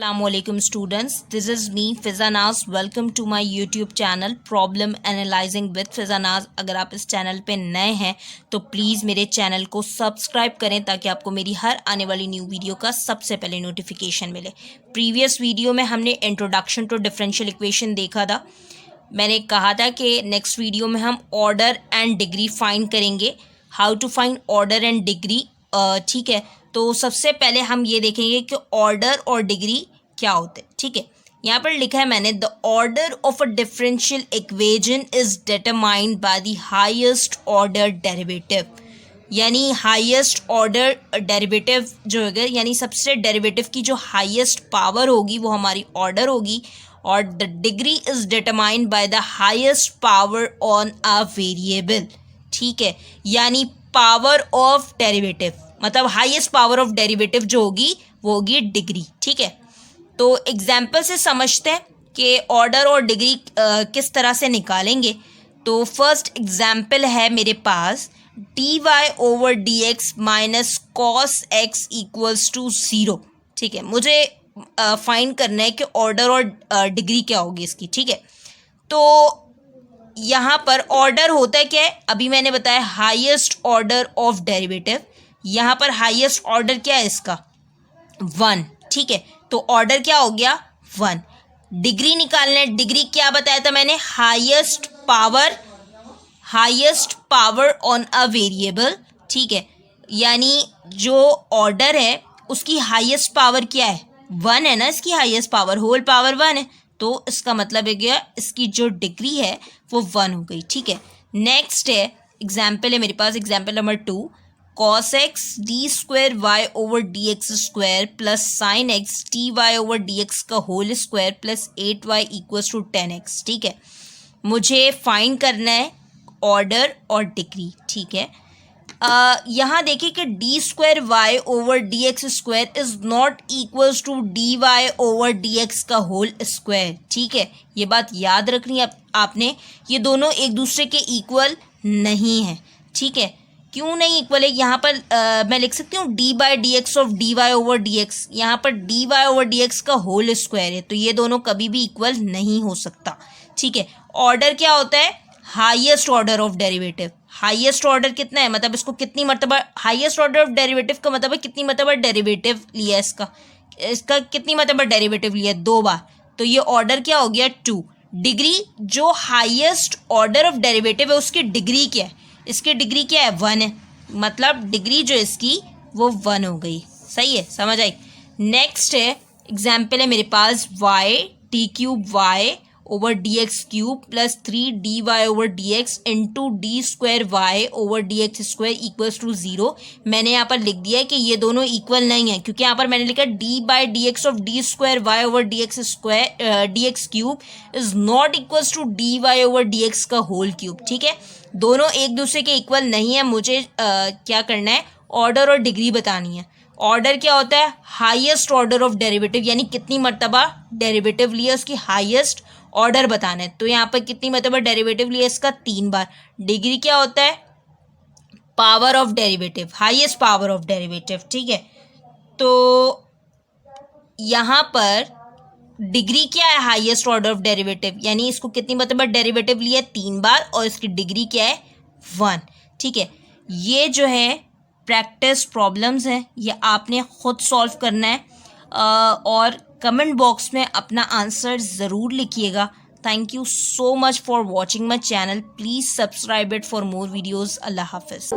Assalamualaikum students, this is me Fiza Naz. Welcome to my YouTube channel Problem Analyzing with Fiza Naz. अगर आप इस channel पे नए हैं तो प्लीज़ मेरे चैनल को सब्सक्राइब करें ताकि आपको मेरी हर आने वाली न्यू वीडियो का सबसे पहले नोटिफिकेशन मिले। प्रीवियस वीडियो में हमने इंट्रोडक्शन टू डिफरेंशियल इक्वेशन देखा था। मैंने कहा था कि नेक्स्ट वीडियो में हम ऑर्डर एंड डिग्री फाइंड करेंगे, how to find order and degree. ठीक है, तो सबसे पहले हम ये देखेंगे कि ऑर्डर और डिग्री क्या होते हैं। ठीक है, यहाँ पर लिखा है मैंने, the order of a differential equation is determined by the highest order derivative. यानी हाईएस्ट ऑर्डर डेरिवेटिव जो होगा, यानी सबसे डेरिवेटिव की जो हाईएस्ट पावर होगी वो हमारी ऑर्डर होगी, और the degree is determined by the highest power on a variable. ठीक है, यानी पावर ऑफ डेरिवेटिव, मतलब हाईएस्ट पावर ऑफ डेरिवेटिव जो होगी वो होगी डिग्री। ठीक है, तो एग्जाम्पल से समझते हैं कि ऑर्डर और डिग्री किस तरह से निकालेंगे। तो फर्स्ट एग्जाम्पल है मेरे पास dy over dx minus cos x equals to 0। ठीक है, मुझे फाइंड करना है कि ऑर्डर और डिग्री क्या होगी इसकी। ठीक है, तो यहाँ पर ऑर्डर होता है क्या है, अभी मैंने बताया हाईएस्ट ऑर्डर ऑफ डेरिवेटिव। यहाँ पर हाईएस्ट ऑर्डर क्या है इसका, 1। ठीक है, तो ऑर्डर क्या हो गया, 1। डिग्री निकालना है, डिग्री क्या बताया था मैंने, highest power on a variable. ठीक है, यानी जो ऑर्डर है उसकी हाईएस्ट पावर क्या है, 1 है ना, इसकी हाईएस्ट पावर होल पावर 1 है, तो इसका मतलब है क्या, इसकी जो डिग्री है वो 1 हो गई। ठीक है, नेक्स्ट है एग्जाम्पल है मेरे पास, example number 2, cos x d square y over d x square plus sine x d y over d x का whole square plus 8y equals to 10x। ठीक है, मुझे फाइंड करना है ऑर्डर और डिग्री। ठीक है, यहाँ देखिए कि d square y over d x square is not equals to d y over d x का होल स्क्वायर। ठीक है, ये बात याद रखनी है आपने, ये दोनों एक दूसरे के इक्वल नहीं है। ठीक है, क्यों नहीं इक्वल है, यहाँ पर मैं लिख सकती हूँ d by d x of d y over d x, यहाँ पर d y over d x का होल स्क्वायर है, तो ये दोनों कभी भी इक्वल नहीं हो सकता। ठीक है, ऑर्डर क्या होता है, highest order of derivative. Highest order कितना है, मतलब इसको कितनी मरतबा, हाईएस्ट ऑर्डर ऑफ डेरिवेटिव का मतलब है कितनी मरतबा डेरिवेटिव लिया इसका कितनी मरतबा डेरिवेटिव लिया, 2 बार, तो ये ऑर्डर क्या हो गया, 2। डिग्री, जो हाईएस्ट ऑर्डर ऑफ डेरिवेटिव है उसकी डिग्री क्या है, इसकी डिग्री क्या है, 1 है, मतलब डिग्री जो इसकी वो 1 हो गई। सही है, समझ आई। नेक्स्ट है एग्जाम्पल है मेरे पास y d cube y over d x cube plus 3 d y over d x into d square y over d x square equals to 0। मैंने यहाँ पर लिख दिया है कि ये दोनों इक्वल नहीं है, क्योंकि यहाँ पर मैंने लिखा d by d x of d square y over d x square d x cube is not equals to d y over d x का होल क्यूब। ठीक है, दोनों एक दूसरे के इक्वल नहीं है, मुझे क्या करना है, ऑर्डर और डिग्री बतानी है। ऑर्डर क्या होता है, हाईएस्ट ऑर्डर ऑफ डेरिवेटिव, यानी कितनी मरतबा डेरिवेटिव लिया उसकी हाईएस्ट ऑर्डर बताना है, तो यहाँ पर कितनी मरतबा डेरिवेटिव लिया इसका, 3 बार। डिग्री क्या होता है, power of derivative, highest power of derivative. ठीक है, तो यहाँ पर डिग्री क्या है, हाईएस्ट ऑर्डर ऑफ डेरिवेटिव, यानी इसको कितनी मरतबा डेरिवेटिव लिया, 3 बार, और इसकी डिग्री क्या है, 1। ठीक है, ये जो है प्रैक्टिस प्रॉब्लम्स हैं, ये आपने खुद सॉल्व करना है, और कमेंट बॉक्स में अपना आंसर ज़रूर लिखिएगा। Thank you so much for watching my channel, please subscribe it for more videos. अल्लाह हाफिज़।